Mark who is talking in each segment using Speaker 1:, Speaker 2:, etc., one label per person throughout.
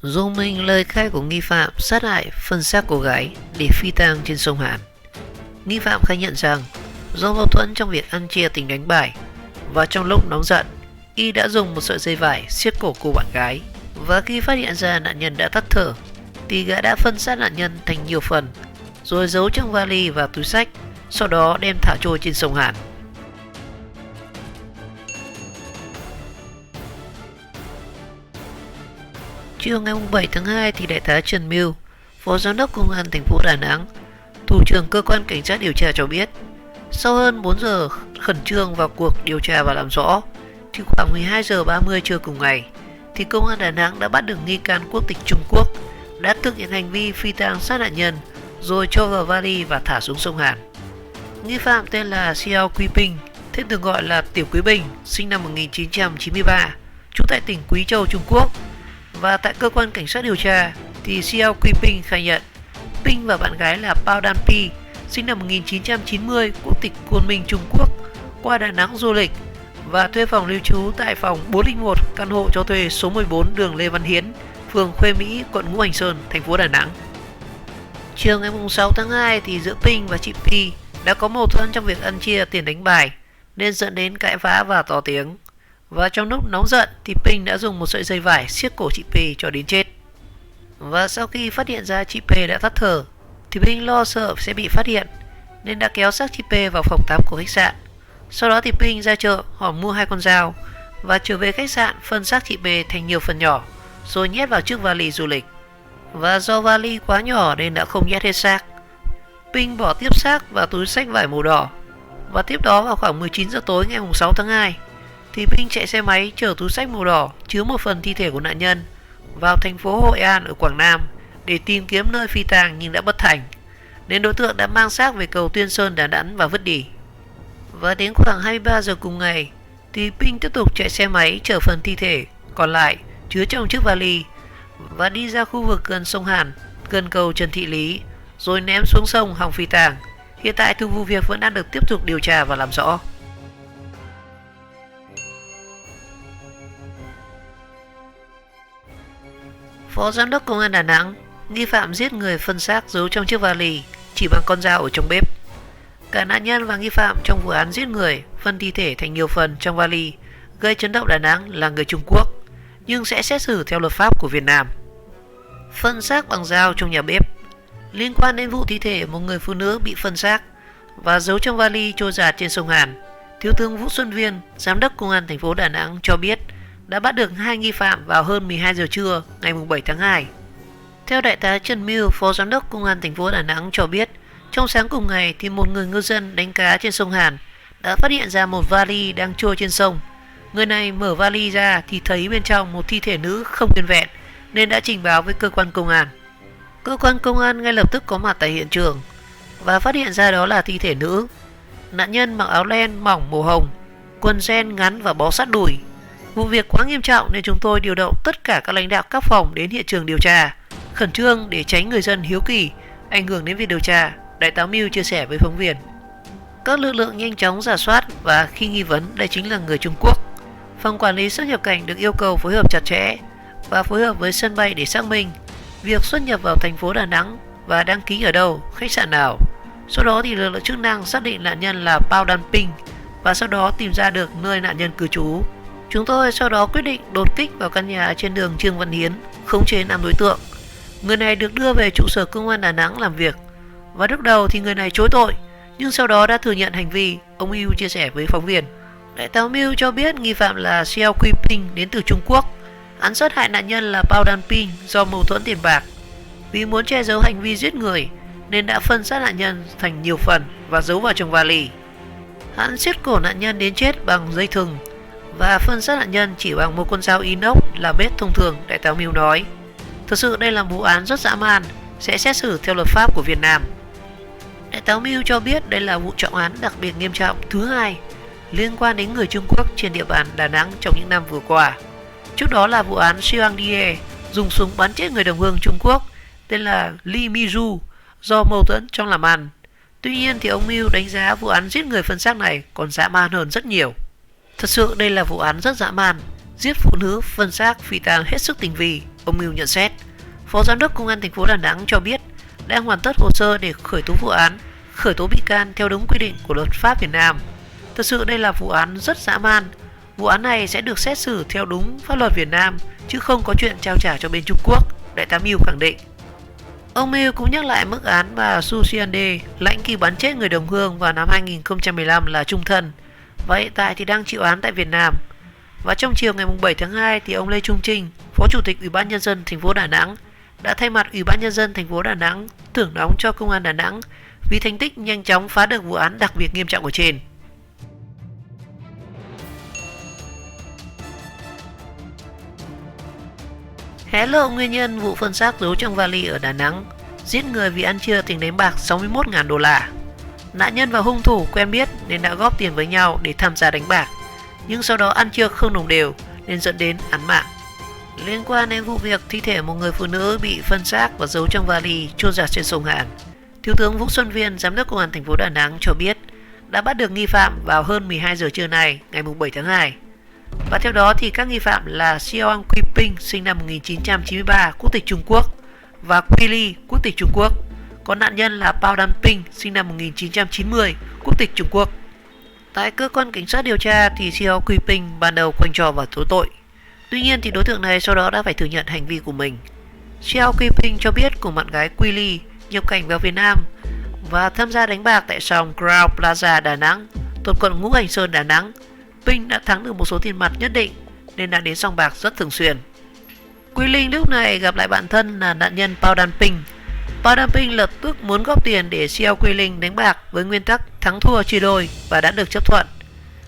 Speaker 1: Dù mình lời khai của nghi phạm sát hại phân xác cô gái để phi tang trên sông Hàn. Nghi phạm khai nhận rằng do mâu thuẫn trong việc ăn chia tình đánh bài và trong lúc nóng giận, y đã dùng một sợi dây vải siết cổ cô bạn gái, và khi phát hiện ra nạn nhân đã tắt thở thì gã đã phân xác nạn nhân thành nhiều phần rồi giấu trong vali và túi xách, sau đó đem thả trôi trên sông Hàn. Chiều ngày 7 tháng 2 thì Đại tá Trần Mưu, Phó Giám đốc Công an thành phố Đà Nẵng, Thủ trưởng Cơ quan Cảnh sát điều tra cho biết, sau hơn 4 giờ khẩn trương vào cuộc điều tra và làm rõ, thì khoảng 12 giờ 30 trưa cùng ngày, thì Công an Đà Nẵng đã bắt được nghi can quốc tịch Trung Quốc đã thực hiện hành vi phi tang sát nạn nhân rồi cho vào vali và thả xuống sông Hàn. Nghi phạm tên là Xiao Guiping, tên thường gọi là Tiểu Quý Bình, sinh năm 1993, trú tại tỉnh Quý Châu, Trung Quốc. Và tại cơ quan cảnh sát điều tra thì Xiao Guiping khai nhận Ping và bạn gái là Pao Dan Pi, sinh năm 1990, quốc tịch Côn Minh, Trung Quốc, qua Đà Nẵng du lịch và thuê phòng lưu trú tại phòng 401 căn hộ cho thuê số 14 đường Lê Văn Hiến, phường Khuê Mỹ, quận Ngũ Hành Sơn, thành phố Đà Nẵng. Chiều ngày 6 tháng 2 thì giữa Ping và chị Pi đã có mâu thuẫn trong việc ăn chia tiền đánh bài nên dẫn đến cãi vã và to tiếng. Và trong lúc nóng giận thì Ping đã dùng một sợi dây vải siết cổ chị Pi cho đến chết. Và sau khi phát hiện ra chị P đã tắt thở thì Ping lo sợ sẽ bị phát hiện nên đã kéo xác chị P vào phòng tắm của khách sạn. Sau đó thì Ping ra chợ hỏi mua 2 con dao và trở về khách sạn phân xác chị P thành nhiều phần nhỏ rồi nhét vào chiếc vali du lịch. Và do vali quá nhỏ nên đã không nhét hết xác. Ping bỏ tiếp xác vào túi xách vải màu đỏ. Và tiếp đó vào khoảng 19 giờ tối ngày 6 tháng 2 thì Ping chạy xe máy chở túi xách màu đỏ chứa một phần thi thể của nạn nhân vào thành phố Hội An ở Quảng Nam để tìm kiếm nơi phi tang nhưng đã bất thành, nên đối tượng đã mang xác về cầu Tuyên Sơn Đà Nẵng và vứt đi. Và đến khoảng 23 giờ cùng ngày thì Ping tiếp tục chạy xe máy chở phần thi thể còn lại chứa trong chiếc vali và đi ra khu vực gần sông Hàn, gần cầu Trần Thị Lý, rồi ném xuống sông hòng phi tang. Hiện tại thì vụ việc vẫn đang được tiếp tục điều tra và làm rõ. Phó Giám đốc Công an Đà Nẵng, nghi phạm giết người phân xác giấu trong chiếc vali chỉ bằng con dao ở trong bếp. Cả nạn nhân và nghi phạm trong vụ án giết người phân thi thể thành nhiều phần trong vali gây chấn động Đà Nẵng là người Trung Quốc, nhưng sẽ xét xử theo luật pháp của Việt Nam. Phân xác bằng dao trong nhà bếp. Liên quan đến vụ thi thể một người phụ nữ bị phân xác và giấu trong vali trôi dạt trên sông Hàn, Thiếu tướng Vũ Xuân Viên, Giám đốc Công an thành phố Đà Nẵng cho biết đã bắt được 2 nghi phạm vào hơn 12 giờ trưa ngày 7 tháng 2. Theo Đại tá Trần Mưu, Phó Giám đốc Công an thành phố Đà Nẵng cho biết, trong sáng cùng ngày thì một người ngư dân đánh cá trên sông Hàn đã phát hiện ra một vali đang trôi trên sông. Người này mở vali ra thì thấy bên trong một thi thể nữ không nguyên vẹn nên đã trình báo với cơ quan công an. Cơ quan công an ngay lập tức có mặt tại hiện trường và phát hiện ra đó là thi thể nữ. Nạn nhân mặc áo len mỏng màu hồng, quần jean ngắn và bó sát đùi. Vụ việc quá nghiêm trọng nên chúng tôi điều động tất cả các lãnh đạo các phòng đến hiện trường điều tra, khẩn trương để tránh người dân hiếu kỳ ảnh hưởng đến việc điều tra, Đại tá Mưu chia sẻ với phóng viên. Các lực lượng nhanh chóng rà soát và khi nghi vấn đây chính là người Trung Quốc, phòng quản lý xuất nhập cảnh được yêu cầu phối hợp chặt chẽ và phối hợp với sân bay để xác minh việc xuất nhập vào thành phố Đà Nẵng và đăng ký ở đâu, khách sạn nào. Sau đó thì lực lượng chức năng xác định nạn nhân là Pao Dan Ping và sau đó tìm ra được nơi nạn nhân cư trú. Chúng tôi sau đó quyết định đột kích vào căn nhà trên đường Trương Văn Hiến, khống chế 5 đối tượng. Người này được đưa về trụ sở công an Đà Nẵng làm việc. Và lúc đầu thì người này chối tội, nhưng sau đó đã thừa nhận hành vi, ông Mưu chia sẻ với phóng viên. Đại tá Mưu cho biết nghi phạm là Xiao Guiping đến từ Trung Quốc. Hắn sát hại nạn nhân là Pao Dan Ping do mâu thuẫn tiền bạc. Vì muốn che giấu hành vi giết người nên đã phân xác nạn nhân thành nhiều phần và giấu vào trong vali. Hắn siết cổ nạn nhân đến chết bằng dây thừng và phân xác nạn nhân chỉ bằng một con dao inox là bếp thông thường, Đại tá Mưu nói. Thực sự đây là vụ án rất dã man, sẽ xét xử theo luật pháp của Việt Nam. Đại tá Mưu cho biết đây là vụ trọng án đặc biệt nghiêm trọng thứ 2 liên quan đến người Trung Quốc trên địa bàn Đà Nẵng trong những năm vừa qua. Trước đó là vụ án Xiang Die dùng súng bắn chết người đồng hương Trung Quốc tên là Li Mizhu do mâu thuẫn trong làm ăn. Tuy nhiên thì ông Mưu đánh giá vụ án giết người phân xác này còn dã man hơn rất nhiều. Thật sự đây là vụ án rất dã man, giết phụ nữ phân xác phi tang hết sức tinh vi, ông Mưu nhận xét. Phó Giám đốc Công an thành phố Đà Nẵng cho biết đang hoàn tất hồ sơ để khởi tố vụ án, khởi tố bị can theo đúng quy định của luật pháp Việt Nam. Thực sự đây là vụ án rất dã man. Vụ án này sẽ được xét xử theo đúng pháp luật Việt Nam, chứ không có chuyện trao trả cho bên Trung Quốc, Đại tá Mưu khẳng định. Ông Mưu cũng nhắc lại mức án bà Su Xiande lãnh khi bắn chết người đồng hương vào năm 2015 là chung thân, và hiện tại thì đang chịu án tại Việt Nam. Và trong chiều ngày 7 tháng 2 thì ông Lê Trung Trinh, Phó Chủ tịch Ủy ban Nhân dân thành phố Đà Nẵng, đã thay mặt Ủy ban Nhân dân thành phố Đà Nẵng thưởng nóng cho Công an Đà Nẵng vì thành tích nhanh chóng phá được vụ án đặc biệt nghiêm trọng ở trên. Hé lộ nguyên nhân vụ phân xác giấu trong vali ở Đà Nẵng, giết người vì ăn chia tiền đánh bạc 61.000 đô la. Nạn nhân và hung thủ quen biết nên đã góp tiền với nhau để tham gia đánh bạc, nhưng sau đó ăn chia không đồng đều nên dẫn đến án mạng. Liên quan đến vụ việc thi thể một người phụ nữ bị phân xác và giấu trong vali chôn rạt trên sông Hàn, Thiếu tướng Vũ Xuân Viên, Giám đốc Công an thành phố Đà Nẵng cho biết đã bắt được nghi phạm vào hơn 12 giờ trưa nay, ngày 7 tháng 2. Và theo đó thì các nghi phạm là Xiao Qiping sinh năm 1993, quốc tịch Trung Quốc, và Quy Li, quốc tịch Trung Quốc. Còn nạn nhân là Bao Đan Ping sinh năm 1990, quốc tịch Trung Quốc. Tại cơ quan cảnh sát điều tra thì Xiao Qiping ban đầu quanh trò và tố tội. Tuy nhiên thì đối tượng này sau đó đã phải thừa nhận hành vi của mình. Xiao Qiping cho biết cùng bạn gái Quy Li nhập cảnh vào Việt Nam và tham gia đánh bạc tại sòng Crown Plaza Đà Nẵng, thuộc quận Ngũ Hành Sơn, Đà Nẵng. Ping đã thắng được một số tiền mặt nhất định nên đã đến sòng bạc rất thường xuyên. Quy Linh lúc này gặp lại bạn thân là nạn nhân Bao Đan Ping. Bao Đan Ping lập tức muốn góp tiền để Xiao Quy Linh đánh bạc với nguyên tắc thắng thua chia đôi và đã được chấp thuận.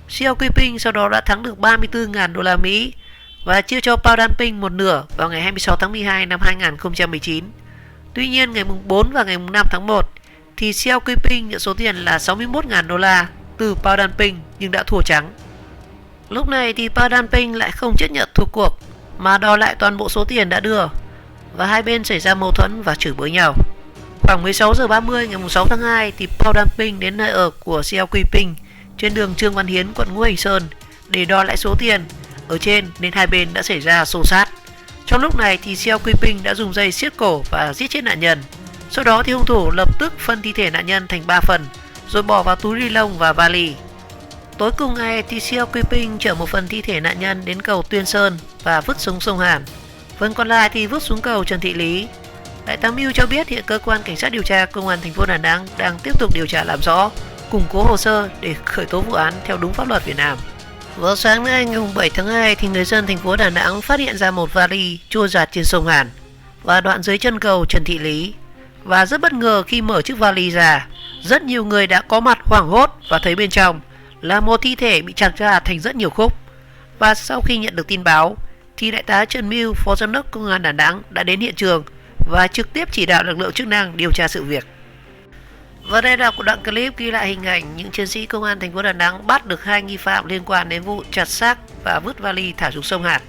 Speaker 1: Xiao Quy Ping sau đó đã thắng được 34.000 đô la Mỹ và chia cho Bao Đan Ping một nửa vào ngày 26 tháng 12 năm 2019. Tuy nhiên ngày 4 và ngày 5 tháng 1 thì Xiao Quy Ping nhận số tiền là 61.000 đô la từ Bao Đan Ping nhưng đã thua trắng. Lúc này thì Bao Đan Ping lại không chấp nhận thua cuộc mà đòi lại toàn bộ số tiền đã đưa, và hai bên xảy ra mâu thuẫn và chửi bới nhau. Khoảng 16 giờ 30 ngày 6 tháng 2 thì Bao Đan Ping đến nơi ở của Xiao Quy Ping trên đường Trương Văn Hiến, quận Ngũ Hành Sơn để đòi lại số tiền ở trên, nên hai bên đã xảy ra xô xát. Trong lúc này thì Xiao Quy Ping đã dùng dây siết cổ và giết chết nạn nhân. Sau đó thì hung thủ lập tức phân thi thể nạn nhân thành 3 phần rồi bỏ vào túi ni lông và vali. Tối cùng ngày thì Xiao Quy Ping chở một phần thi thể nạn nhân đến cầu Tuyên Sơn và vứt xuống sông Hàn. Phần còn lại thì vứt xuống cầu Trần Thị Lý. Đại tá Mưu cho biết hiện cơ quan cảnh sát điều tra Công an thành phố Đà Nẵng đang tiếp tục điều tra làm rõ, củng cố hồ sơ để khởi tố vụ án theo đúng pháp luật Việt Nam. Vào sáng nay ngày 7 tháng 2 thì người dân thành phố Đà Nẵng phát hiện ra một vali trôi dạt trên sông Hàn và đoạn dưới chân cầu Trần Thị Lý. Và rất bất ngờ khi mở chiếc vali ra, rất nhiều người đã có mặt hoảng hốt và thấy bên trong là một thi thể bị chặt ra thành rất nhiều khúc. Và sau khi nhận được tin báo thì Đại tá Trần Mưu, Phó Giám đốc Công an Đà Nẵng đã đến hiện trường và trực tiếp chỉ đạo lực lượng chức năng điều tra sự việc. Và đây là một đoạn clip ghi lại hình ảnh những chiến sĩ Công an thành phố Đà Nẵng bắt được 2 nghi phạm liên quan đến vụ chặt xác và vứt vali thả xuống sông Hàn.